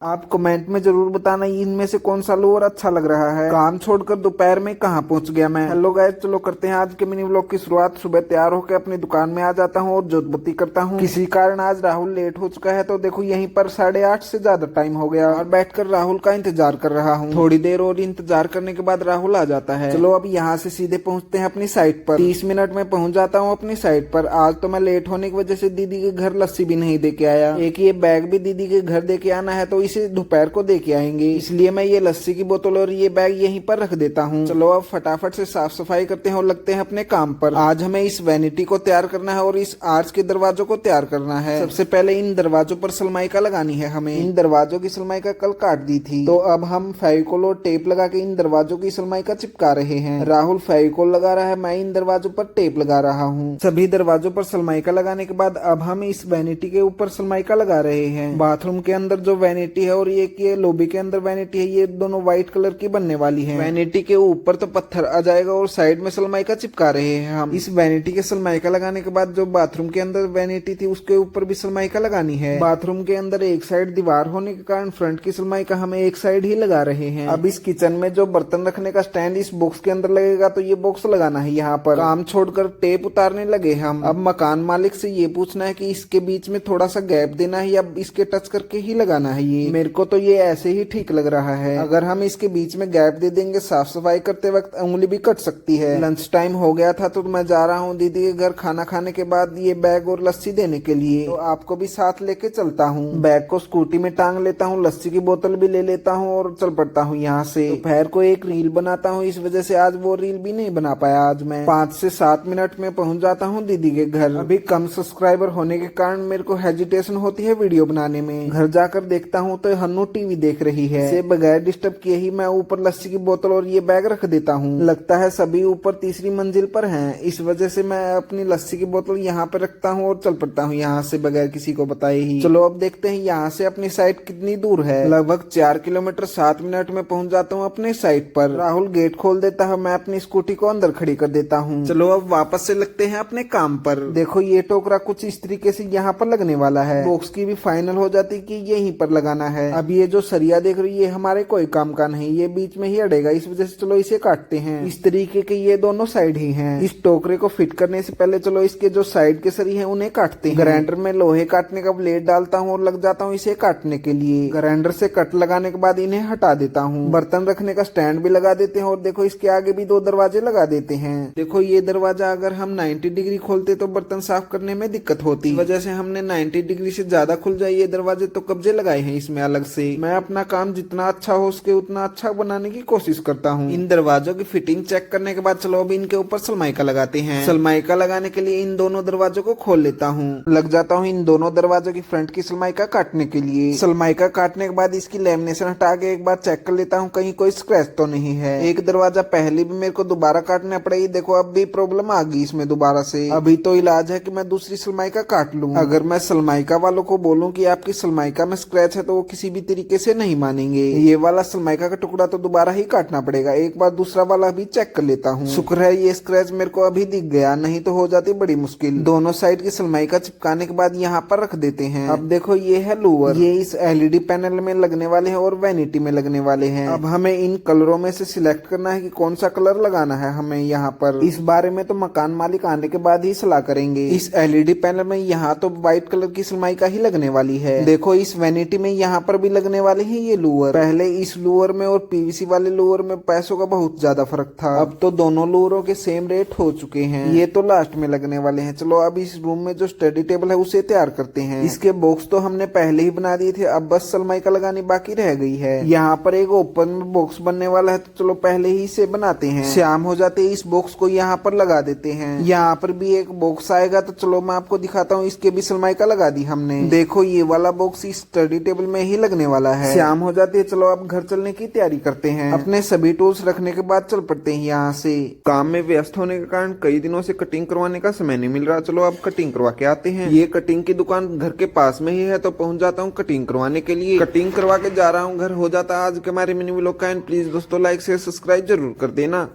आप कमेंट में जरूर बताना इनमें से कौन सा लोअर अच्छा लग रहा है। काम छोड़कर दोपहर में कहाँ पहुंच गया मैं। हेलो गाइस, चलो करते हैं आज के मिनी व्लॉग की शुरुआत। सुबह तैयार होकर अपनी दुकान में आ जाता हूँ और जोतबत्ती करता हूँ। किसी कारण आज राहुल लेट हो चुका है तो देखो यहीं पर 8:30 से ज्यादा टाइम हो गया और बैठकर राहुल का इंतजार कर रहा हूँ। थोड़ी देर और इंतजार करने के बाद राहुल आ जाता है। चलो अब यहाँ से सीधे पहुँचते हैं अपनी साइट पर। 30 मिनट में पहुँच जाता हूँ अपनी साइट पर। आज तो मैं लेट होने की वजह से दीदी के घर लस्सी भी नहीं दे के आया। एक ये बैग भी दीदी के घर दे के आना है तो इसे दोपहर को दे के आएंगे, इसलिए मैं ये लस्सी की बोतल और ये बैग यहीं पर रख देता हूँ। चलो अब फटाफट से साफ सफाई करते हैं और लगते हैं अपने काम पर। आज हमें इस वैनिटी को तैयार करना है और इस आर्च के दरवाजों को तैयार करना है। सबसे पहले इन दरवाजों पर सलमाइका लगानी है हमें। इन दरवाजों की सलमाइका कल काट दी थी तो अब हम फेविकोल और टेप लगा के इन दरवाजों की सलमाइका चिपका रहे हैं। राहुल फेविकोल लगा रहा है, मैं इन दरवाजों पर टेप लगा रहा हूँ। सभी दरवाजों पर सलमाइका लगाने के बाद अब हम इस वैनिटी के ऊपर सलमाइका लगा रहे हैं। बाथरूम के अंदर जो वैनिटी है और ये लॉबी के अंदर वैनिटी है, ये दोनों व्हाइट कलर की बनने वाली है। वैनिटी के ऊपर तो पत्थर आ जाएगा और साइड में सलमाइका चिपका रहे हैं हम। इस वैनिटी के सलमाइका लगाने के बाद जो बाथरूम के अंदर वैनिटी थी उसके ऊपर भी सलमाइका लगानी है। बाथरूम के अंदर एक साइड दीवार होने के कारण फ्रंट की सलमाइका हमें एक साइड ही लगा रहे हैं। अब इस किचन में जो बर्तन रखने का स्टैंड इस बॉक्स के अंदर लगेगा तो ये बॉक्स लगाना है यहाँ पर। काम छोड़कर टेप उतारने लगे हम। अब मकान मालिक से ये पूछना है कि इसके बीच में थोड़ा सा गैप देना है या इसके टच करके ही लगाना है। ये मेरे को तो ये ऐसे ही ठीक लग रहा है। अगर हम इसके बीच में गैप दे देंगे साफ सफाई करते वक्त उंगली भी कट सकती है। लंच टाइम हो गया था तो मैं जा रहा हूँ दीदी के घर खाना खाने के बाद ये बैग और लस्सी देने के लिए, तो आपको भी साथ लेके चलता हूँ। बैग को स्कूटी में टांग लेता हूँ, लस्सी की बोतल भी ले लेता हूँ और चल पड़ता हूँ यहाँ से। दोपहर को एक रील बनाता हूँ, इस वजह से आज वो रील भी नहीं बना पाया। आज मैं 5 से 7 मिनट में पहुँच जाता हूँ दीदी के घर। अभी कम सब्सक्राइबर होने के कारण मेरे को हेजिटेशन होती है वीडियो बनाने में। घर जाकर देखता हूँ तो हन्नू टीवी देख रही है। इसे बगैर डिस्टर्ब किए ही मैं ऊपर लस्सी की बोतल और ये बैग रख देता हूँ। लगता है सभी ऊपर तीसरी मंजिल पर हैं, इस वजह से मैं अपनी लस्सी की बोतल यहाँ पे रखता हूँ और चल पड़ता हूँ यहाँ से बगैर किसी को बताए ही। चलो अब देखते हैं यहाँ से अपनी साइट कितनी दूर है। लगभग 4 किलोमीटर 7 मिनट में पहुँच जाता हूँ अपने साइट पर। राहुल गेट खोल देता है, मैं अपनी स्कूटी को अंदर खड़ी कर देता हूँ। चलो अब वापस से लगते हैं अपने काम पर। देखो ये टोकरा कुछ इस तरीके से यहाँ पर लगने वाला है। बॉक्स की भी फाइनल हो जाती कि यहीं पर लगाना है। अब ये जो सरिया देख रही है हमारे कोई काम का नहीं, ये बीच में ही अड़ेगा, इस वजह से चलो इसे काटते हैं। इस तरीके के ये दोनों साइड ही हैं। इस टोकरे को फिट करने से पहले चलो इसके जो साइड के सरिये हैं उन्हें काटते हैं। ग्राइंडर में लोहे काटने का ब्लेड डालता हूँ और लग जाता हूँ इसे काटने के लिए। ग्राइंडर से कट लगाने के बाद इन्हें हटा देता हूँ। बर्तन रखने का स्टैंड भी लगा देते हैं और देखो इसके आगे भी 2 दरवाजे लगा देते हैं। देखो ये दरवाजा अगर हम 90 डिग्री खोलते तो बर्तन साफ करने में दिक्कत होती, वजह से हमने 90 डिग्री से ज्यादा खुल जाए ये दरवाजे तो कब्जे लगाए हैं इसमें अलग से। मैं अपना काम जितना अच्छा हो सके उतना अच्छा बनाने की कोशिश करता हूँ। इन दरवाजों की फिटिंग चेक करने के बाद चलो अब इनके ऊपर सलमाइका लगाते हैं। सलमाइका लगाने के लिए इन दोनों दरवाजों को खोल लेता हूँ। लग जाता हूँ इन दोनों दरवाजों की फ्रंट की सलमाइका काटने के लिए। सलमाइका काटने के बाद इसकी लेमिनेशन हटा के एक बार चेक कर लेता हूँ कहीं कोई स्क्रैच तो नहीं है। एक दरवाजा पहले भी मेरे को दोबारा काटना पड़ेगी, देखो अब भी प्रॉब्लम आ गई इसमें दोबारा से। अभी तो इलाज है कि मैं दूसरी सलमाइका काट लूँ। अगर मैं सलमाइका वालों को बोलूँ कि आपकी सलमाइका में स्क्रैच है तो वो किसी भी तरीके से नहीं मानेंगे। ये वाला सलमाइका का टुकड़ा तो दोबारा ही काटना पड़ेगा। एक बार दूसरा वाला भी चेक कर लेता हूँ। शुक्र है ये स्क्रैच मेरे को अभी दिख गया, नहीं तो हो जाती बड़ी मुश्किल। दोनों साइड की सलमाइका चिपकाने के बाद यहाँ पर रख देते हैं। अब देखो ये है लोअर, ये इस एलईडी पैनल में लगने वाले हैं और वैनिटी में लगने वाले हैं। अब हमें इन कलरों में से सिलेक्ट करना है कि कौन सा कलर लगाना है हमें यहाँ पर। इस बारे में तो मकान मालिक आने के बाद ही सलाह करेंगे। इस एलईडी पैनल में यहाँ तो व्हाइट कलर की सलमाइका ही लगने वाली है। देखो इस वैनिटी में यहाँ पर भी लगने वाले हैं ये लोअर। पहले इस लोअर में और पीवीसी वाले लोअर में पैसों का बहुत ज्यादा फर्क था, अब तो दोनों लोअरों के सेम रेट हो चुके हैं। ये तो लास्ट में लगने वाले हैं। चलो अब इस रूम में जो स्टडी टेबल है उसे तैयार करते हैं। इसके बॉक्स तो हमने पहले ही बना दिए थे, अब बस सलमाइका लगानी बाकी रह गई है। यहाँ पर एक ओपन में बॉक्स बनने वाला है तो चलो पहले ही से बनाते हैं। शाम हो जाते इस बॉक्स को यहाँ पर लगा देते हैं। यहाँ पर भी एक बॉक्स आएगा तो चलो मैं आपको दिखाता हूँ, इसके भी सलमाइका लगा दी हमने। देखो ये वाला बॉक्स इस स्टडी टेबल में ही लगने वाला है। शाम हो जाती है, चलो अब घर चलने की तैयारी करते हैं। अपने सभी टूल्स रखने के बाद चल पड़ते हैं यहाँ से। काम में व्यस्त होने के कारण कई दिनों से कटिंग करवाने का समय नहीं मिल रहा, चलो अब कटिंग करवा के आते हैं। ये कटिंग की दुकान घर के पास में ही है तो पहुंच जाता हूँ कटिंग करवाने के लिए। कटिंग करवा के जा रहा हूँ घर। हो जाता है आज के हमारे मिनी व्लॉग का एंड। प्लीज दोस्तों लाइक शेयर सब्सक्राइब जरूर कर देना।